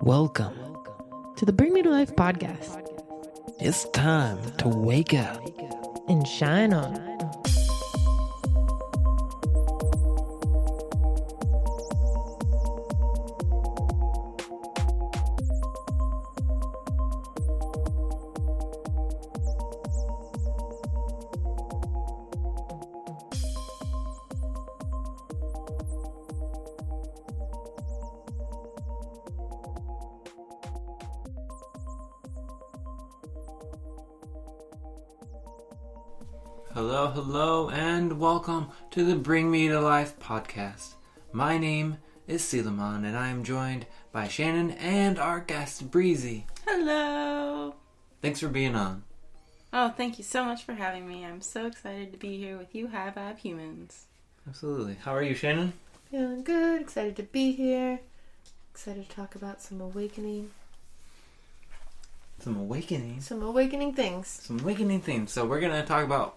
Welcome to the Bring Me to Life podcast. It's time to wake up and shine on. Hello, and welcome to the Bring Me to Life podcast. My name is Selomon, and I am joined by Shannon and our guest, Breezy. Hello! Thanks for being on. Oh, thank you so much for having me. I'm so excited to be here with you High Vibe humans. Absolutely. How are you, Shannon? Feeling good, excited to be here. Excited to talk about some awakening. Some awakening things. Some awakening things. So we're going to talk about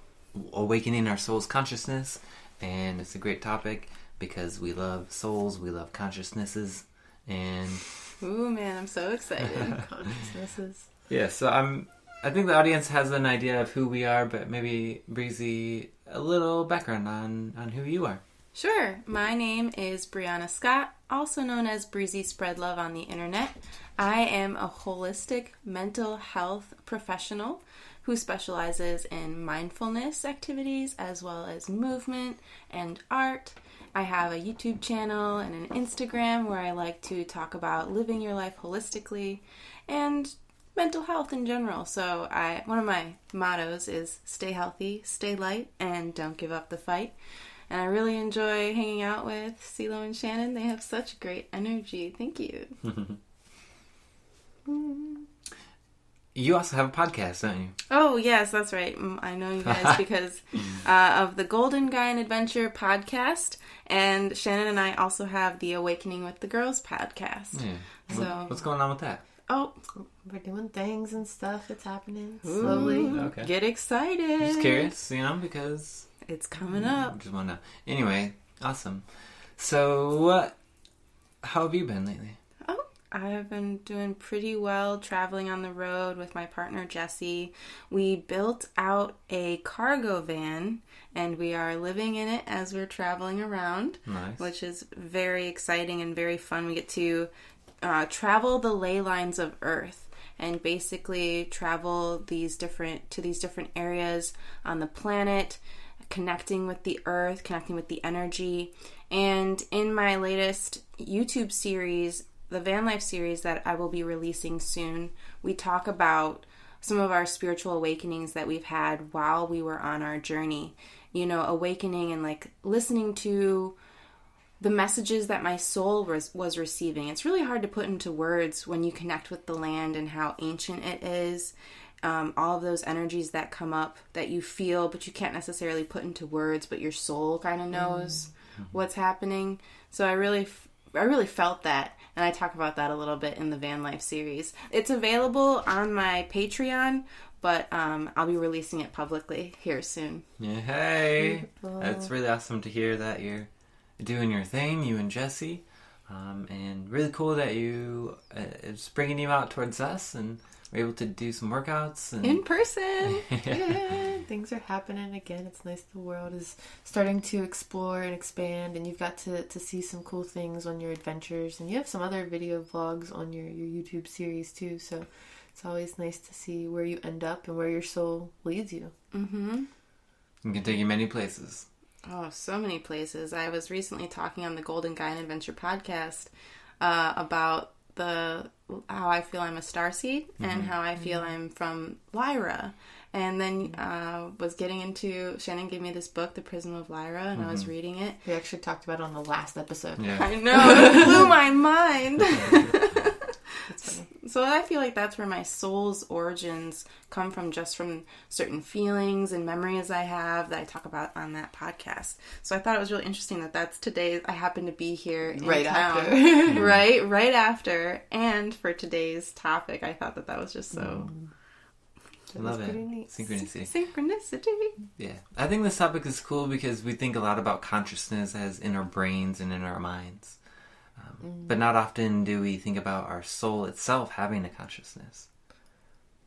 awakening our soul's consciousness, and it's a great topic because we love souls, we love consciousnesses, and ooh man, I'm so excited. Consciousnesses. Yeah, so I think the audience has an idea of who we are, but maybe Breezy, a little background on who you are. Sure. My name is Brianna Scott, also known as Breezy Spread Love on the internet. I am a holistic mental health professional who specializes in mindfulness activities as well as movement and art. I have a YouTube channel and an Instagram where I like to talk about living your life holistically and mental health in general. So one of my mottos is stay healthy, stay light, and don't give up the fight. And I really enjoy hanging out with CeeLo and Shannon. They have such great energy. Thank you. You also have a podcast, don't you? Oh, yes, that's right. I know you guys because of the Golden Guy and Adventure podcast. And Shannon and I also have the Awakening with the Girls podcast. Yeah. So what's going on with that? Oh, we're doing things and stuff. It's happening slowly. Okay. Get excited. Just curious, because it's coming up. Just want to know. Anyway, awesome. So, how have you been lately? I have been doing pretty well traveling on the road with my partner Jesse. We built out a cargo van and we are living in it as we're traveling around. Nice. Which is very exciting and very fun. We get to travel the ley lines of Earth and basically travel these different areas on the planet, connecting with the Earth, connecting with the energy. And in my latest YouTube series, the Van Life series that I will be releasing soon, we talk about some of our spiritual awakenings that we've had while we were on our journey. Awakening and listening to the messages that my soul was receiving. It's really hard to put into words when you connect with the land and how ancient it is. All of those energies that come up that you feel, but you can't necessarily put into words, but your soul kind of knows what's happening. So I really felt that, and I talk about that a little bit in the Van Life series. It's available on my Patreon, but I'll be releasing it publicly here soon. Yeah, hey! Beautiful. That's really awesome to hear that you're doing your thing, you and Jesse, and really cool that it's bringing you out towards us, and we're able to do some workouts. In person! Yeah, things are happening again. It's nice the world is starting to explore and expand, and you've got to see some cool things on your adventures, and you have some other video vlogs on your YouTube series too, so it's always nice to see where you end up and where your soul leads you. Mm-hmm. It can take you many places. Oh, so many places. I was recently talking on the Golden Guy and Adventure podcast about how I feel I'm a starseed and how I feel I'm from Lyra. And then was getting into, Shannon gave me this book, The Prism of Lyra, and I was reading it. We actually talked about it on the last episode. Yeah. I know, it blew my mind. That's funny. So I feel like that's where my soul's origins come from, just from certain feelings and memories I have that I talk about on that podcast. So I thought it was really interesting that that's today. I happen to be here in Right town. after. right after. And for today's topic, I thought that was just so... I love it. Neat. Synchronicity. Yeah. I think this topic is cool because we think a lot about consciousness as in our brains and in our minds. But not often do we think about our soul itself having a consciousness.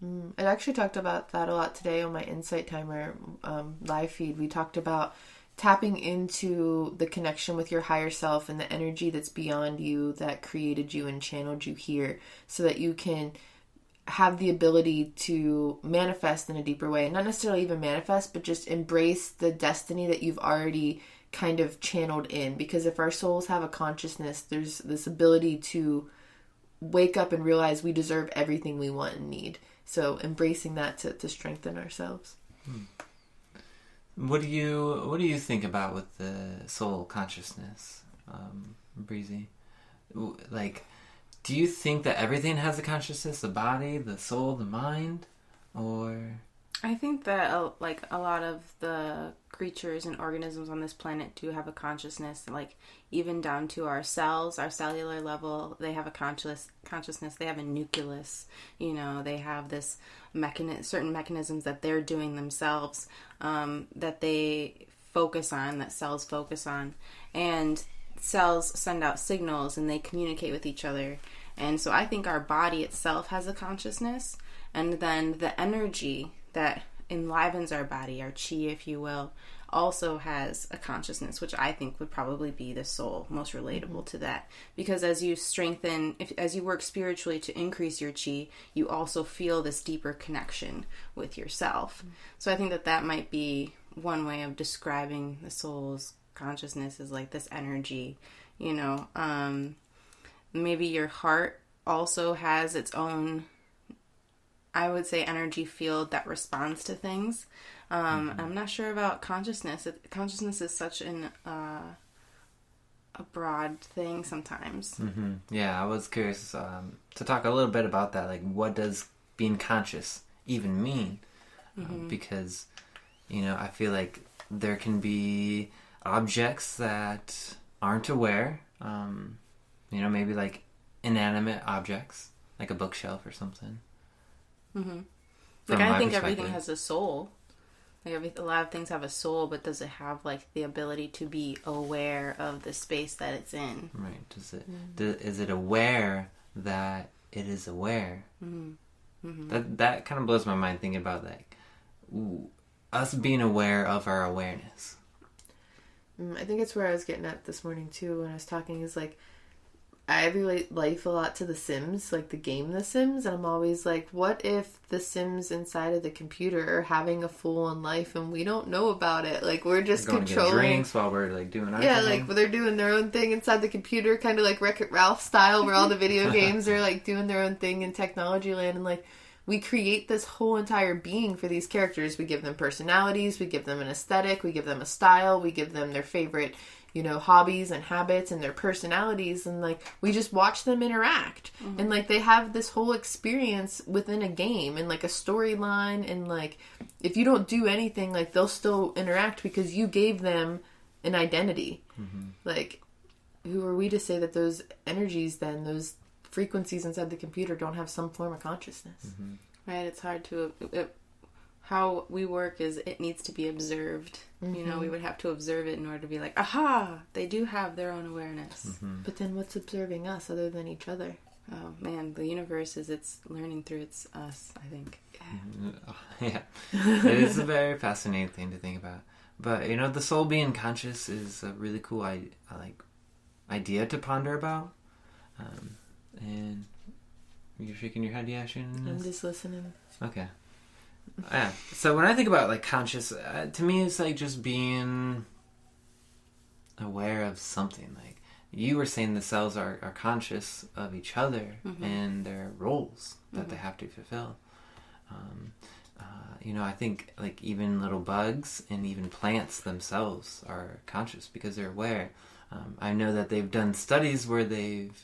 I actually talked about that a lot today on my Insight Timer live feed. We talked about tapping into the connection with your higher self and the energy that's beyond you that created you and channeled you here, so that you can have the ability to manifest in a deeper way. And not necessarily even manifest, but just embrace the destiny that you've already kind of channeled in. Because if our souls have a consciousness, there's this ability to wake up and realize we deserve everything we want and need. So embracing that to strengthen ourselves. What do you think about with the soul consciousness, Breezy? Like, do you think that everything has a consciousness? The body, the soul, the mind, or? I think that a lot of the creatures and organisms on this planet do have a consciousness. Like even down to our cells, our cellular level, they have a consciousness. They have a nucleus. They have this certain mechanisms that they're doing themselves, that they focus on, that cells focus on, and cells send out signals and they communicate with each other. And so I think our body itself has a consciousness, and then the energy that enlivens our body, our chi, if you will, also has a consciousness, which I think would probably be the soul, most relatable to that. Because as you strengthen, as you work spiritually to increase your chi, you also feel this deeper connection with yourself. So I think that might be one way of describing the soul's consciousness, is like this energy, maybe your heart also has its own, I would say, energy field that responds to things. I'm not sure about consciousness. Consciousness is such a broad thing sometimes. Mm-hmm. Yeah, I was curious to talk a little bit about that. Like, what does being conscious even mean? Because, I feel like there can be objects that aren't aware. Maybe like inanimate objects, like a bookshelf or something. Mm-hmm. Like, I think everything has a soul. Like a lot of things have a soul, but does it have like the ability to be aware of the space that it's in? Right. Does it? Is it aware that it is aware? That kind of blows my mind thinking about like us being aware of our awareness. I think it's where I was getting at this morning too when I was talking, is like, I relate life a lot to The Sims, like the game The Sims, and I'm always like, what if the Sims inside of the computer are having a full-on life and we don't know about it? Like, we're just going controlling. To get drinks while we're like doing our thing. Like they're doing their own thing inside the computer, kind of like Wreck-It Ralph style, where all the video games are like doing their own thing in technology land, and like we create this whole entire being for these characters. We give them personalities, we give them an aesthetic, we give them a style, we give them their favorite hobbies and habits and their personalities, and like we just watch them interact. And like they have this whole experience within a game and like a storyline, and like if you don't do anything, like they'll still interact because you gave them an identity. Like, who are we to say that those energies, then those frequencies inside the computer, don't have some form of consciousness? Right. It's hard to how we work is it needs to be observed. We would have to observe it in order to be like, aha, they do have their own awareness. But then what's observing us other than each other? Oh man, the universe it's learning through us, I think. Yeah. It is a very fascinating thing to think about. But the soul being conscious is a really cool idea to ponder about. And you're shaking your head, yeah, Shannon? I'm just listening. Okay. Yeah. So when I think about like conscious, to me it's like just being aware of something. Like you were saying, the cells are conscious of each other and their roles that they have to fulfill. I think like even little bugs and even plants themselves are conscious because they're aware. I know that they've done studies where they've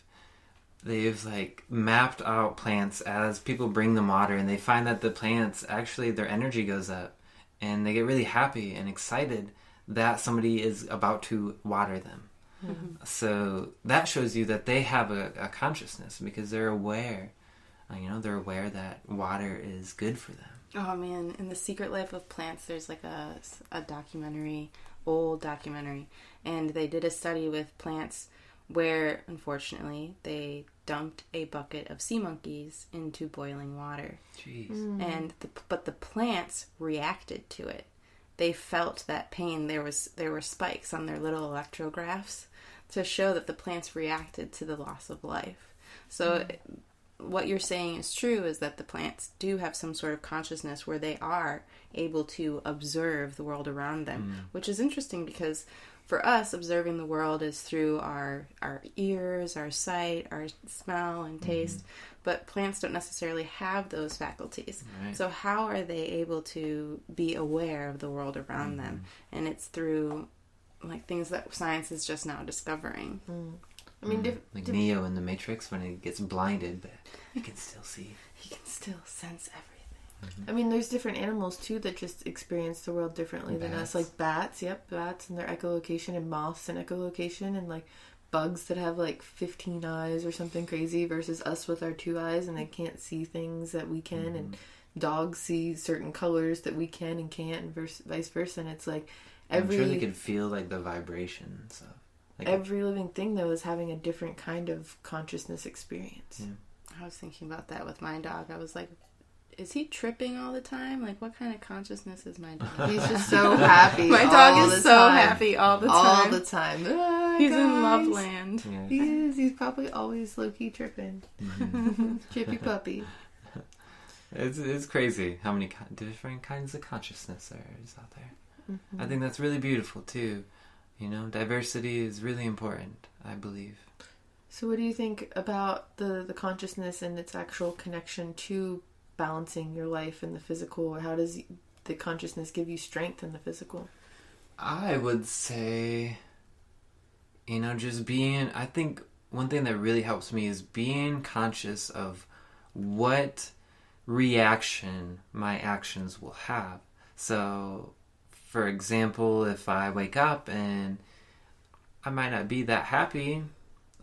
like mapped out plants as people bring them water, and they find that the plants actually, their energy goes up and they get really happy and excited that somebody is about to water them. So that shows you that they have a consciousness because they're aware. They're aware that water is good for them. Oh man, in The Secret Life of Plants, there's like a documentary, old documentary, and they did a study with plants where, unfortunately, they dumped a bucket of sea monkeys into boiling water. Jeez. But the plants reacted to it. They felt that pain. There were spikes on their little electrographs to show that the plants reacted to the loss of life. So what you're saying is true, is that the plants do have some sort of consciousness where they are able to observe the world around them, which is interesting because for us, observing the world is through our ears, our sight, our smell and taste, but plants don't necessarily have those faculties. Right. So how are they able to be aware of the world around them? And it's through like things that science is just now discovering. I mean, like Neo in the Matrix when he gets blinded, but he can still see. He can still sense everything. I mean, there's different animals too that just experience the world differently than us. Like bats, bats and their echolocation, and moths and echolocation, and like bugs that have like 15 eyes or something crazy versus us with our 2 eyes, and they can't see things that we can, and dogs see certain colors that we can and can't, and vice versa. And it's like I'm sure they could feel like the vibrations of like every living thing though is having a different kind of consciousness experience. I was thinking about that with my dog. I was like, is he tripping all the time? Like, what kind of consciousness is my dog? He's just so happy. My dog is so happy all the time. All the time. He's in love land. Yeah. He is. He's probably always low-key tripping. Chippy puppy. It's crazy how many different kinds of consciousness there is out there. I think that's really beautiful too. You know, diversity is really important, I believe. So what do you think about the consciousness and its actual connection to balancing your life and the physical? Or how does the consciousness give you strength in the physical? I would say, you know, just being, I think one thing that really helps me is being conscious of what reaction my actions will have. So, for example, if I wake up and I might not be that happy,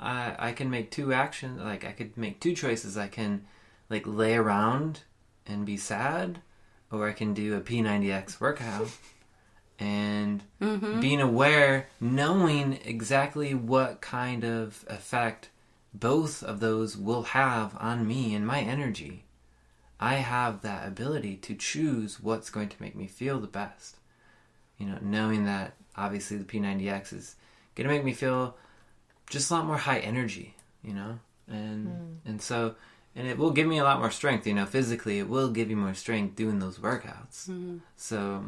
I can make 2 actions, like I could make 2 choices. I can like lay around and be sad, or I can do a P90X workout. And being aware, knowing exactly what kind of effect both of those will have on me and my energy. I have that ability to choose what's going to make me feel the best. You know, knowing that obviously the P90X is going to make me feel just a lot more high energy, you know? And so, and it will give me a lot more strength, you know, physically it will give you more strength doing those workouts. So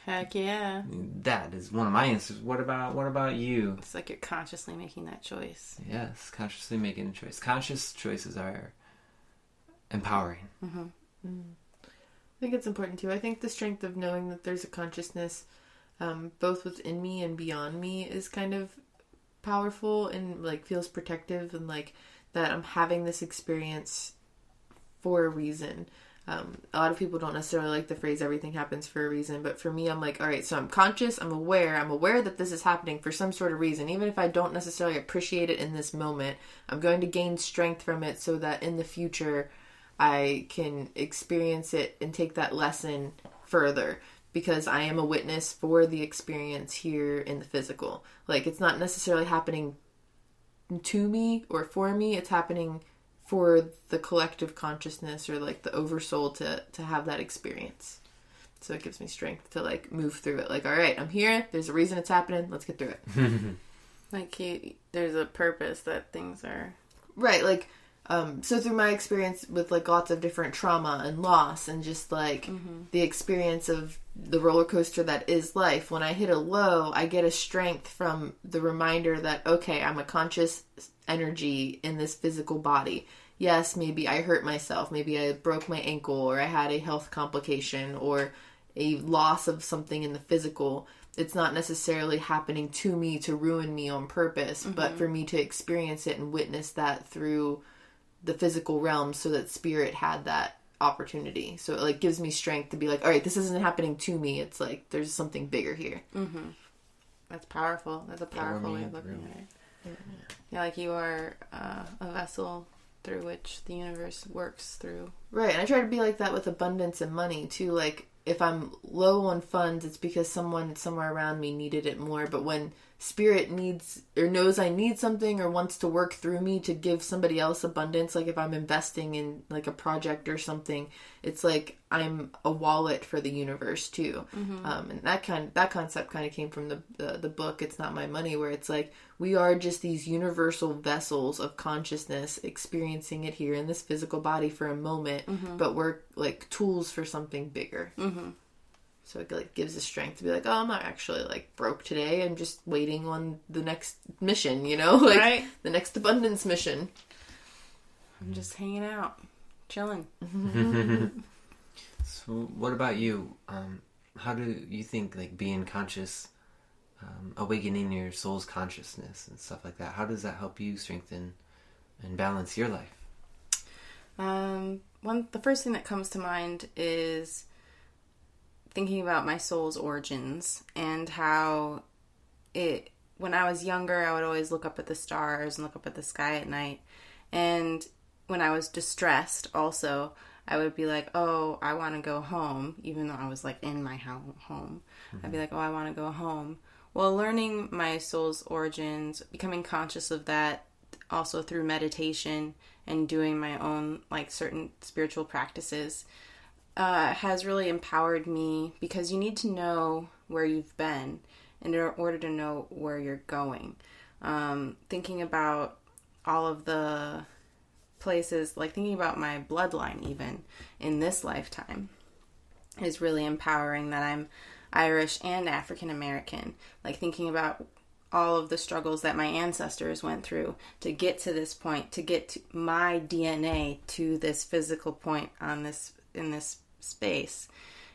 Heck yeah. that is one of my answers. What about you? It's like you're consciously making that choice. Yes, consciously making a choice. Conscious choices are empowering. I think it's important too. I think the strength of knowing that there's a consciousness both within me and beyond me is kind of powerful and like feels protective, and like that I'm having this experience for a reason. A lot of people don't necessarily like the phrase everything happens for a reason, but for me I'm like, all right, so I'm conscious, I'm aware that this is happening for some sort of reason. Even if I don't necessarily appreciate it in this moment, I'm going to gain strength from it so that in the future I can experience it and take that lesson further, because I am a witness for the experience here in the physical. Like, it's not necessarily happening to me or for me, it's happening for the collective consciousness or like the oversoul to have that experience. So it gives me strength to like move through it. Like, all right, I'm here, there's a reason it's happening, let's get through it. Like there's a purpose that things are... Right, like, so through my experience with like lots of different trauma and loss and just like the experience of the roller coaster that is life, when I hit a low, I get a strength from the reminder that, okay, I'm a conscious energy in this physical body. Yes, maybe I hurt myself, maybe I broke my ankle, or I had a health complication or a loss of something in the physical. It's not necessarily happening to me to ruin me on purpose, but for me to experience it and witness that through the physical realm, so that spirit had that opportunity. So it like gives me strength to be like, all right, this isn't happening to me, it's like there's something bigger here. That's powerful. That's a powerful way of looking at it. Yeah, like you are a vessel through which the universe works through. Right, and I try to be like that with abundance and money too. Like, if I'm low on funds, it's because someone somewhere around me needed it more. But when spirit needs or knows I need something or wants to work through me to give somebody else abundance. Like if I'm investing in like a project or something, it's like I'm a wallet for the universe too. And that concept kind of came from the book It's Not My Money, where it's like we are just these universal vessels of consciousness experiencing it here in this physical body for a moment, but we're like tools for something bigger. So it like gives us strength to be like, oh, I'm not actually like broke today. I'm just waiting on the next mission, you know, like right. The next abundance mission. I'm just hanging out, chilling. So what about you? How do you think like being conscious, awakening your soul's consciousness and stuff like that, how does that help you strengthen and balance your life? The first thing that comes to mind is thinking about my soul's origins and how when I was younger, I would always look up at the stars and look up at the sky at night. And when I was distressed also, I would be like, oh, I want to go home, even though I was like in my home. I'd be like, oh, I want to go home. Well, learning my soul's origins, becoming conscious of that also through meditation and doing my own like certain spiritual practices, has really empowered me, because you need to know where you've been in order to know where you're going. Thinking about all of the places, like thinking about my bloodline even in this lifetime is really empowering, that I'm Irish and African American. Like thinking about all of the struggles that my ancestors went through to get to this point, to get to my DNA to this physical point in this space,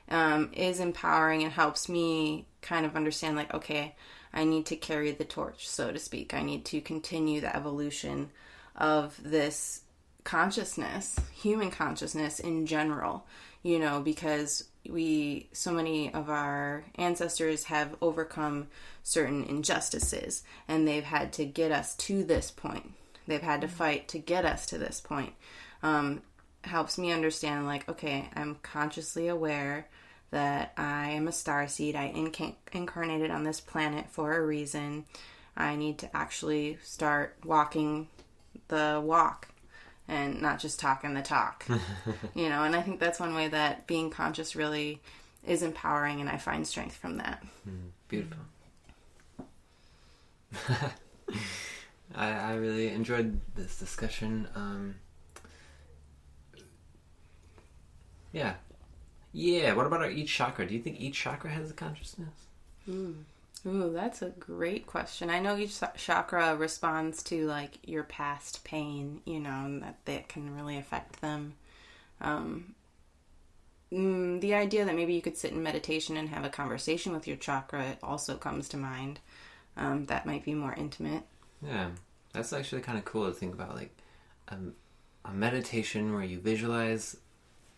is empowering and helps me kind of understand like, okay, I need to carry the torch, so to speak. I need to continue the evolution of this consciousness, human consciousness in general, you know, because so many of our ancestors have overcome certain injustices and they've had to get us to this point. They've had to fight to get us to this point. Helps me understand like, okay, I'm consciously aware that I am a starseed. I incarnated on this planet for a reason. I need to actually start walking the walk and not just talking the talk. You know, and I think that's one way that being conscious really is empowering, and I find strength from that. Beautiful. I really enjoyed this discussion. Yeah. What about each chakra? Do you think each chakra has a consciousness? Ooh, that's a great question. I know each chakra responds to like your past pain, you know, and that can really affect them. The idea that maybe you could sit in meditation and have a conversation with your chakra also comes to mind. That might be more intimate. Yeah, that's actually kind of cool to think about, like a meditation where you visualize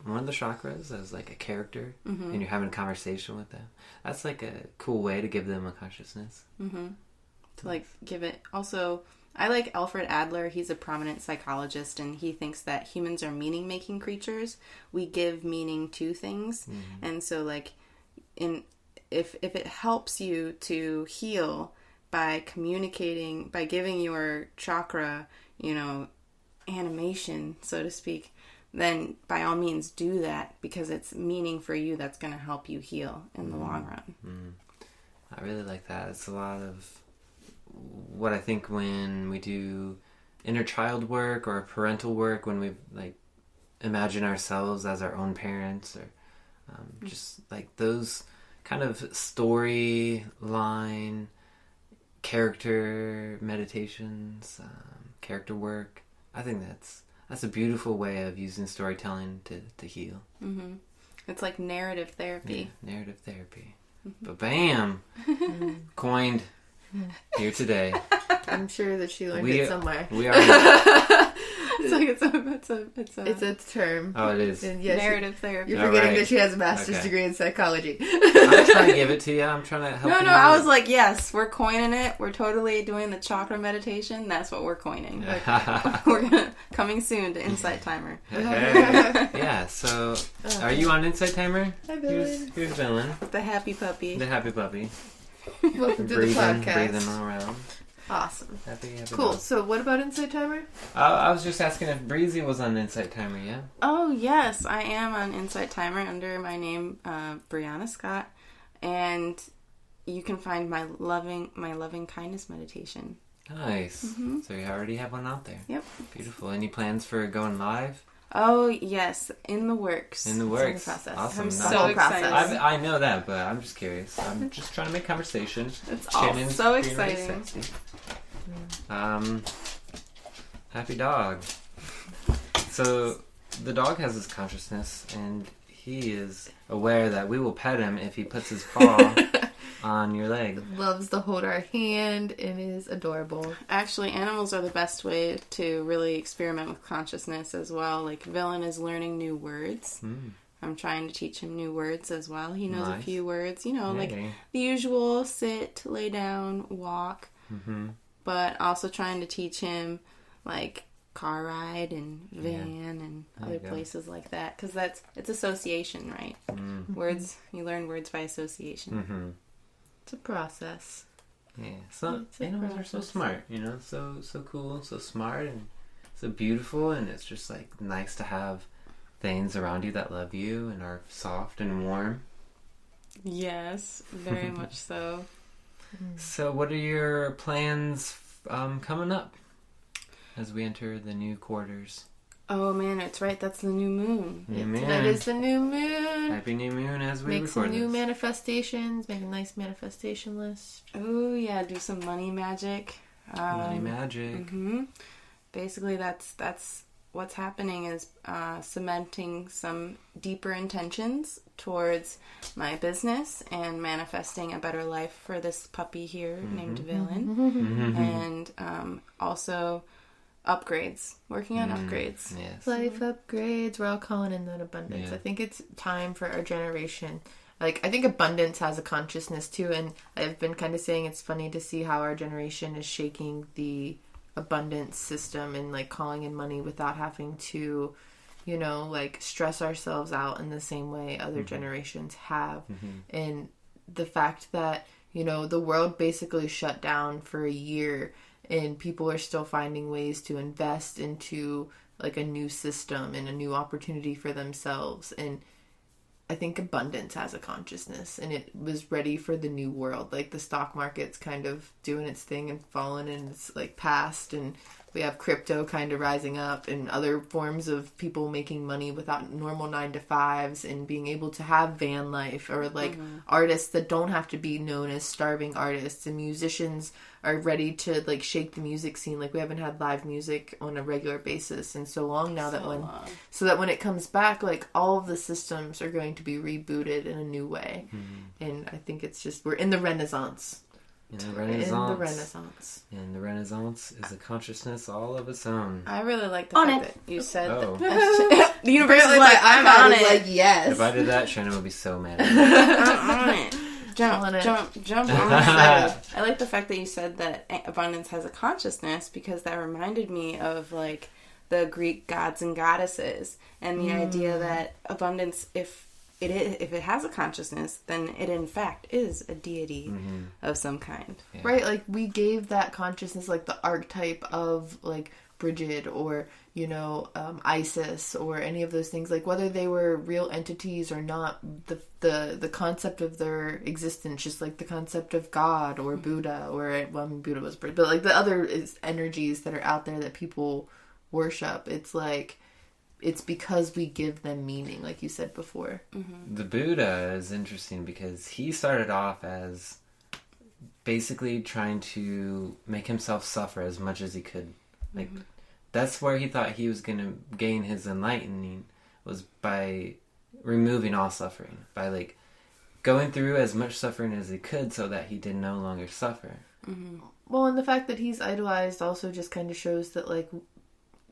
one of the chakras as like a character, and you're having a conversation with them. That's like a cool way to give them a consciousness. To like give it. Also, I like Alfred Adler. He's a prominent psychologist, and he thinks that humans are meaning-making creatures. We give meaning to things, and so like, if it helps you to heal by communicating, by giving your chakra, you know, animation, so to speak, then by all means do that, because it's meaning for you that's going to help you heal in the long run. I really like that. It's a lot of what I think when we do inner child work or parental work, when we like imagine ourselves as our own parents, or just like those kind of storyline character meditations, character work. I think that's a beautiful way of using storytelling to heal. It's like narrative therapy. Yeah, narrative therapy. But bam! Coined here today. I'm sure that she learned it somewhere. We are. It's a term. Oh, it is. And yes, narrative therapy. You're forgetting that she has a master's degree in psychology. I'm trying to give it to you. I'm trying to help you. No, I was like, yes, we're coining it. We're totally doing the chakra meditation. That's what we're coining. Coming soon to Insight Timer. Yeah, so are you on Insight Timer? Hi, Villain. Here's Villain. The happy puppy. The happy puppy. Welcome to the podcast. Breathing around. Awesome. Happy Cool. dog. So, what about Insight Timer? I was just asking if Breezy was on Insight Timer, yeah? Oh, yes, I am on Insight Timer under my name, Brianna Scott. And you can find my loving kindness meditation. Nice. So you already have one out there. Yep. Beautiful. Any plans for going live? Oh, yes, in the works. In the It's in the works. process. Awesome. I'm Nice. so excited. I know that, but I'm just curious. I'm just trying to make conversation. It's all Shannon's so being really exciting. sexy. Happy dog. So the dog has his consciousness, and he is aware that we will pet him if he puts his paw on your leg. Loves to hold our hand and is adorable. Actually, animals are the best way to really experiment with consciousness as well. Like, Villain is learning new words. I'm trying to teach him new words as well. He knows a few words, like the usual sit, lay down, walk. But also trying to teach him, like, car ride and van and other places like that. Because it's association, right? Words, you learn words by association. It's a process. Yeah, so animals are so smart, so cool, so smart, and so beautiful, and it's just like nice to have things around you that love you and are soft and warm. Yes, very much so. So what are your plans coming up as we enter the new quarters? Oh man, it's right, that's the new moon. New moon. Tonight is the new moon. Happy new moon as we Make record some new this. manifestations. Make a nice manifestation list. Oh yeah, do some money magic. Money magic. Basically, that's what's happening is cementing some deeper intentions towards my business and manifesting a better life for this puppy here named Villain. And also upgrades. Working on upgrades. Yes. Life upgrades. We're all calling in that abundance. Yeah. I think it's time for our generation. Like, I think abundance has a consciousness too, and I've been kind of saying it's funny to see how our generation is shaking the abundance system and like calling in money without having to, like stress ourselves out in the same way other generations have. And the fact that, the world basically shut down for a year and people are still finding ways to invest into like a new system and a new opportunity for themselves. And I think abundance has a consciousness and it was ready for the new world. Like the stock market's kind of doing its thing and fallen and it's like past, and we have crypto kind of rising up and other forms of people making money without normal 9-to-5s and being able to have van life, or like artists that don't have to be known as starving artists, and musicians are ready to like shake the music scene. Like we haven't had live music on a regular basis in so long now so that when it comes back, like all of the systems are going to be rebooted in a new way. And I think it's just, we're in the Renaissance. In the Renaissance. In the Renaissance. And the Renaissance is a consciousness all of its own. I really like the fact that you said that. The universe is like, I'm on it. Like, yes. If I did that, Shannon would be so mad at me. I'm on it. Jump on it. I like the fact that you said that abundance has a consciousness, because that reminded me of like the Greek gods and goddesses and the idea that abundance, if it has a consciousness, then it in fact is a deity of some kind. Yeah. Right, like we gave that consciousness like the archetype of like Bridget or Isis or any of those things, like whether they were real entities or not, the concept of their existence, just like the concept of God or Buddha, or Buddha was Bridget, but like the other energies that are out there that people worship, it's like it's because we give them meaning, like you said before. The Buddha is interesting because he started off as basically trying to make himself suffer as much as he could. Like, that's where he thought he was going to gain his enlightening, was by removing all suffering. By, like, going through as much suffering as he could so that he did no longer suffer. Well, and the fact that he's idolized also just kind of shows that, like,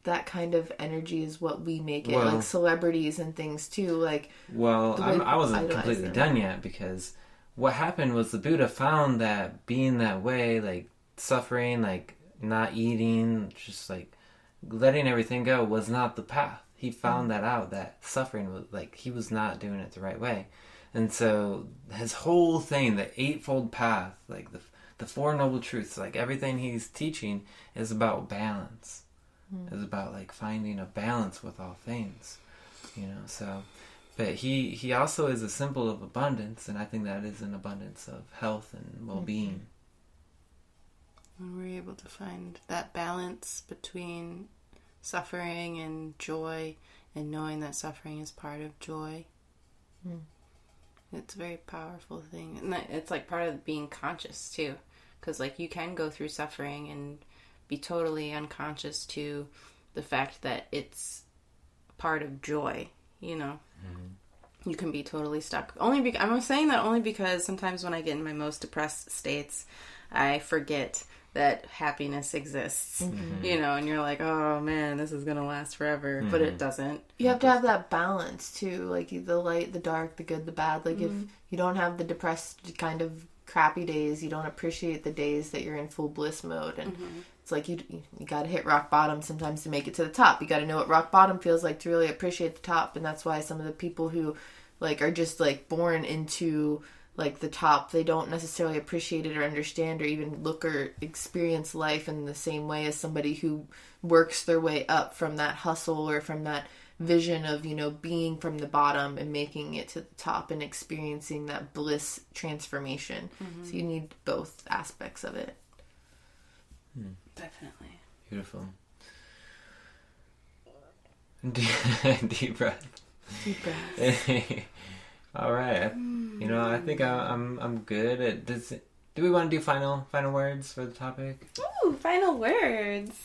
that kind of energy is what we make it. Like, celebrities and things, too. Like, I wasn't completely done yet, because what happened was the Buddha found that being that way, like, suffering, like, not eating, just, like, letting everything go was not the path. He found that out, that suffering was, like, he was not doing it the right way. And so his whole thing, the eightfold path, like the Four Noble Truths, like everything he's teaching is about balance. Is about like finding a balance with all things, so, but he also is a symbol of abundance, and I think that is an abundance of health and well-being. When we're able to find that balance between suffering and joy, and knowing that suffering is part of joy, it's a very powerful thing. And it's like part of being conscious too, because like you can go through suffering and be totally unconscious to the fact that it's part of joy, You can be totally stuck. I'm saying that only because sometimes when I get in my most depressed states, I forget that happiness exists, and you're like, oh man, this is gonna last forever, but it doesn't. You have to have that balance too, like the light, the dark, the good, the bad. Like if you don't have the depressed kind of crappy days, you don't appreciate the days that you're in full bliss mode, and it's like you got to hit rock bottom sometimes to make it to the top. You got to know what rock bottom feels like to really appreciate the top, and that's why some of the people who like are just like born into like the top, they don't necessarily appreciate it or understand or even look or experience life in the same way as somebody who works their way up from that hustle or from that vision of, being from the bottom and making it to the top and experiencing that bliss transformation. So you need both aspects of it. Definitely. Beautiful. Deep breath. Deep breath. All right. I think I'm good at this. Do we want to do final words for the topic? Ooh, final words.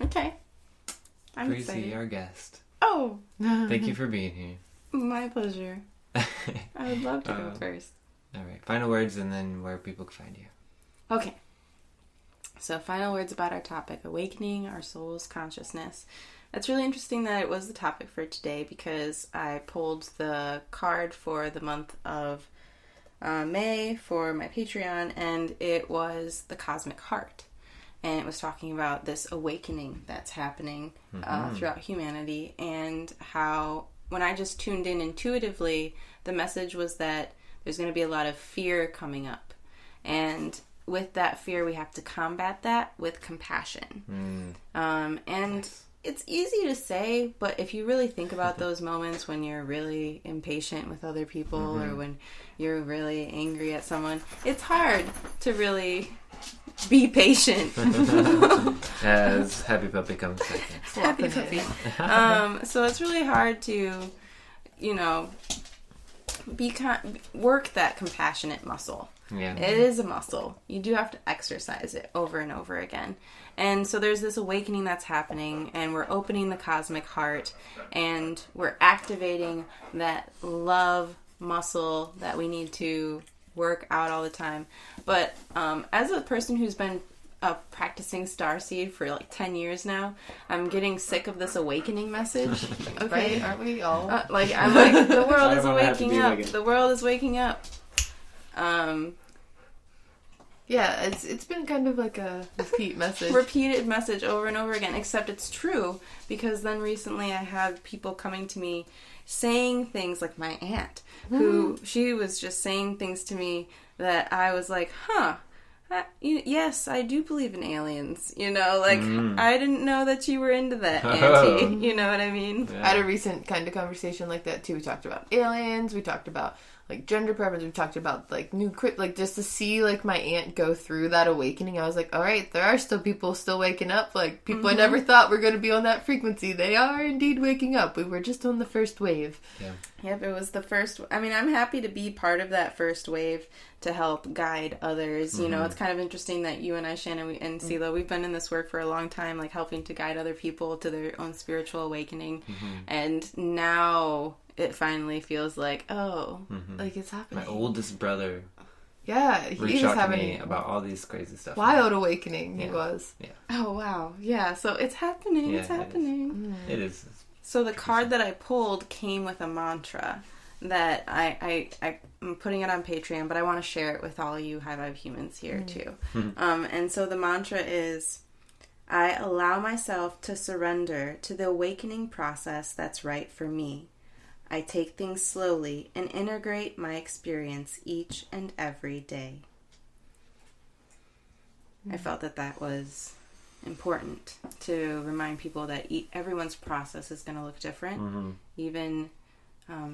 Okay. I'm Breezy, excited. our guest. Oh. Thank you for being here. My pleasure. I would love to go first. All right. Final words, and then where people can find you. Okay. So final words about our topic, awakening our soul's consciousness. It's really interesting that it was the topic for today because I pulled the card for the month of May for my Patreon, and it was the cosmic heart. And it was talking about this awakening that's happening throughout humanity, and how when I just tuned in intuitively, the message was that there's going to be a lot of fear coming up. And with that fear, we have to combat that with compassion. And Nice. It's easy to say, but if you really think about those moments when you're really impatient with other people or when you're really angry at someone, it's hard to really be patient. As Happy Puppy comes second. Happy puppy. So it's really hard to, work that compassionate muscle. Yeah. It is a muscle. You do have to exercise it over and over again. And so there's this awakening that's happening, and we're opening the cosmic heart, and we're activating that love muscle that we need to work out all the time. But as a person who's been practicing starseed for like 10 years now, I'm getting sick of this awakening message. Okay, Right? aren't we all? I'm like, the world is Everyone has to waking be up. awakened. The world is waking up. Yeah, it's been kind of like a repeat message. Repeated message over and over again, except it's true, because then recently I had people coming to me saying things like my aunt, who she was just saying things to me that I was like, yes, I do believe in aliens, I didn't know that you were into that, auntie, you know what I mean? Yeah. I had a recent kind of conversation like that too. We talked about aliens, we talked about like gender preference, we talked about like just to see like my aunt go through that awakening. I was like, all right, there are still people still waking up, like people I never thought were going to be on that frequency. They are indeed waking up. We were just on the first wave. Yeah. Yep, it was the first. I mean, I'm happy to be part of that first wave to help guide others. It's kind of interesting that you and I, Shannon, and Sela, we've been in this work for a long time, like helping to guide other people to their own spiritual awakening. And now it finally feels like, Like it's happening. My oldest brother Yeah, he reached was out to having me about all these crazy stuff. wild awakening. Yeah. He was. Yeah. oh, wow. Yeah, so it's happening. Yeah, It's happening. It is. So the card that I pulled came with a mantra that I'm putting it on Patreon, but I want to share it with all you High Vibe humans here too. And so the mantra is, I allow myself to surrender to the awakening process that's right for me. I take things slowly and integrate my experience each and every day. I felt that was important to remind people that everyone's process is going to look different. Mm-hmm. Even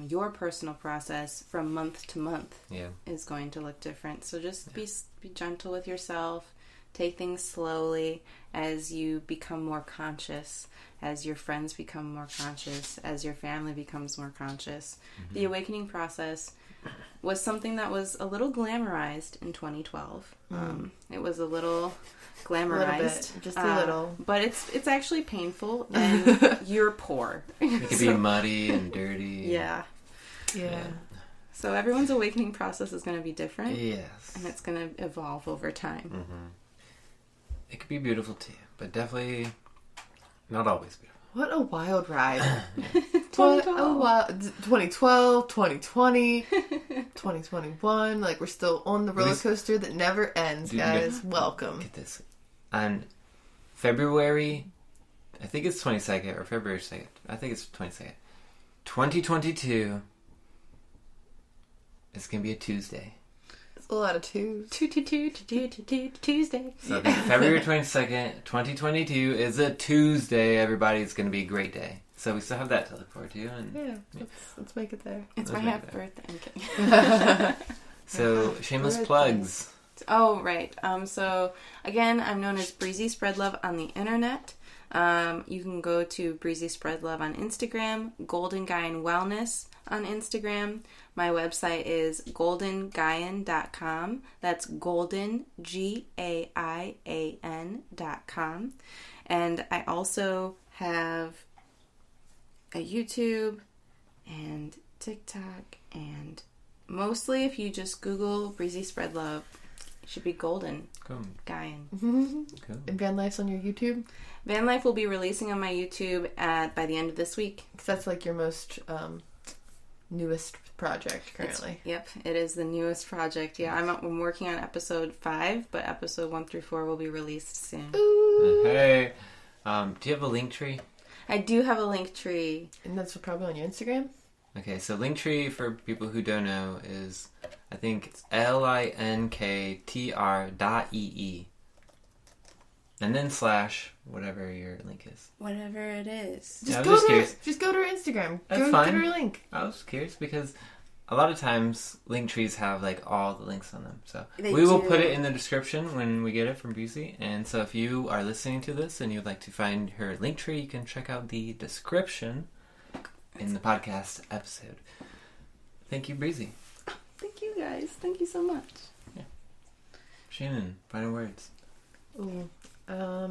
your personal process from month to month Yeah. is going to look different. So just be gentle with yourself. Take things slowly as you become more conscious, as your friends become more conscious, as your family becomes more conscious. Mm-hmm. The awakening process was something that was a little glamorized in 2012. It was a little glamorized. A little bit, just a little. But it's actually painful, and you're poor. It could be muddy and dirty. Yeah. Yeah. So everyone's awakening process is going to be different. Yes. And it's going to evolve over time. Mm-hmm. It could be beautiful too, but definitely not always beautiful. What a wild ride. 2012. 2012, 2020, 2021. Like, we're still on the roller coaster that never ends, guys. Welcome. Get this. On February, I think it's 22nd, or February 2nd. I think it's 22nd. 2022 is going to be a Tuesday. It's a lot of twos. Tuesday. So I think February 22nd, 2022 is a Tuesday. Everybody, it's going to be a great day. So we still have that to look forward to. And Yeah, let's make it there. It's my Let's make half it birthday. I'm kidding. So, shameless Birthday. plugs. Oh, right. So, again, I'm known as Breezy Spread Love on the internet. You can go to Breezy Spread Love on Instagram, Golden Gaian Wellness on Instagram. My website is goldengaian.com. That's golden, GAIAN.com. And I also have a YouTube and TikTok, and mostly if you just Google Breezy Spread Love, it should be Golden Cool. Gaian. Cool. And Van Life's on your YouTube? Van Life will be releasing on my YouTube by the end of this week. Because that's like your most newest project currently. Yep, it is the newest project. Yeah, I'm working on episode 5, but episode 1 through 4 will be released soon. Ooh. Hey, do you have a link tree? I do have a link tree. And that's probably on your Instagram? Okay, so Linktree, for people who don't know, is, I think it's linktr.ee. And then / whatever your link is. Whatever it is. Yeah, I was just curious. Just go to her Instagram. That's Go fine. get her link. I was curious because a lot of times Linktrees have like all the links on them. So They we will do. put it in the description when we get it from Breezy. And so if you are listening to this and you'd like to find her Linktree, you can check out the description in the podcast episode. Thank you, Breezy. Thank you guys. Thank you so much. Shannon, final words. Ooh. I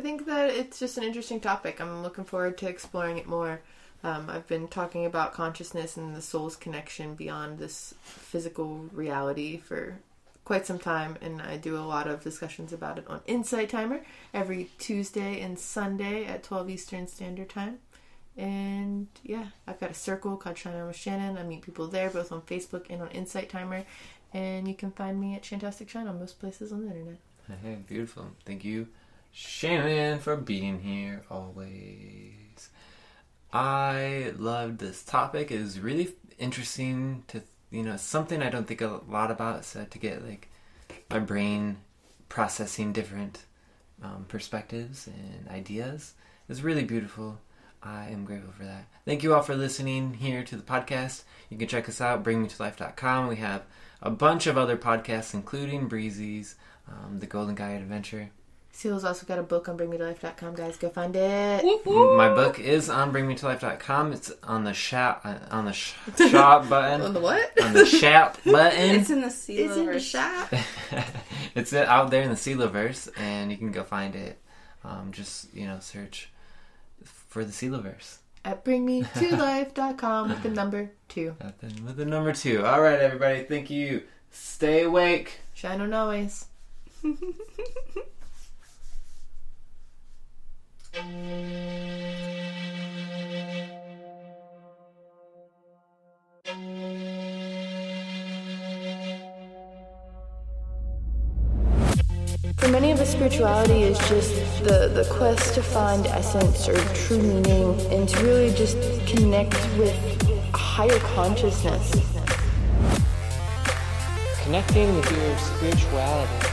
think that it's just an interesting topic. I'm looking forward to exploring it more. I've been talking about consciousness and the soul's connection beyond this physical reality for quite some time, and I do a lot of discussions about it on Insight Timer every Tuesday and Sunday at 12 Eastern Standard Time. And yeah, I've got a circle called Shine On with Shannon. I meet people there, both on Facebook and on Insight Timer. And you can find me at Shantastic Shine on most places on the internet. Hey, beautiful. Thank you, Shannon, for being here always. I loved this topic. It was really interesting to, something I don't think a lot about. So to get like my brain processing different perspectives and ideas is really beautiful. I am grateful for that. Thank you all for listening here to the podcast. You can check us out, bringmetolife.com. We have a bunch of other podcasts, including Breezy's, The Golden Gaian Adventure. Seal's also got a book on bringmetolife.com, guys. Go find it. My book is on bringmetolife.com. It's on the shop button. On the what? On the shop button. It's in the It's in the Sealoverse. shop. It's out there in the Sealoverse, and you can go find it. Just search for the Sealoverse. At bringmetolife.com with the number 2. With the number 2. All right, everybody. Thank you. Stay awake. Shine on always. For many of us, spirituality is just the quest to find essence or true meaning and to really just connect with a higher consciousness. Connecting with your spirituality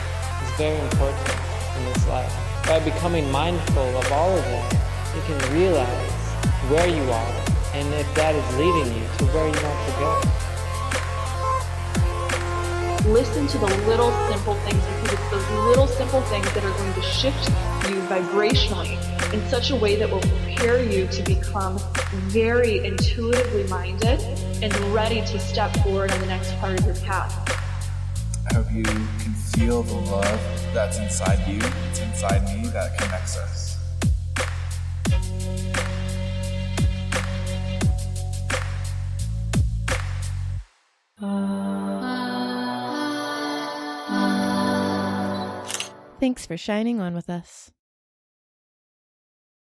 is very important in this life. By becoming mindful of all of it, you can realize where you are and if that is leading you to where you want to go. Listen to the little simple things, because it's those little simple things that are going to shift you vibrationally in such a way that will prepare you to become very intuitively minded and ready to step forward on the next part of your path. I hope you can feel the love that's inside you, it's inside me, that connects us. Thanks for shining on with us.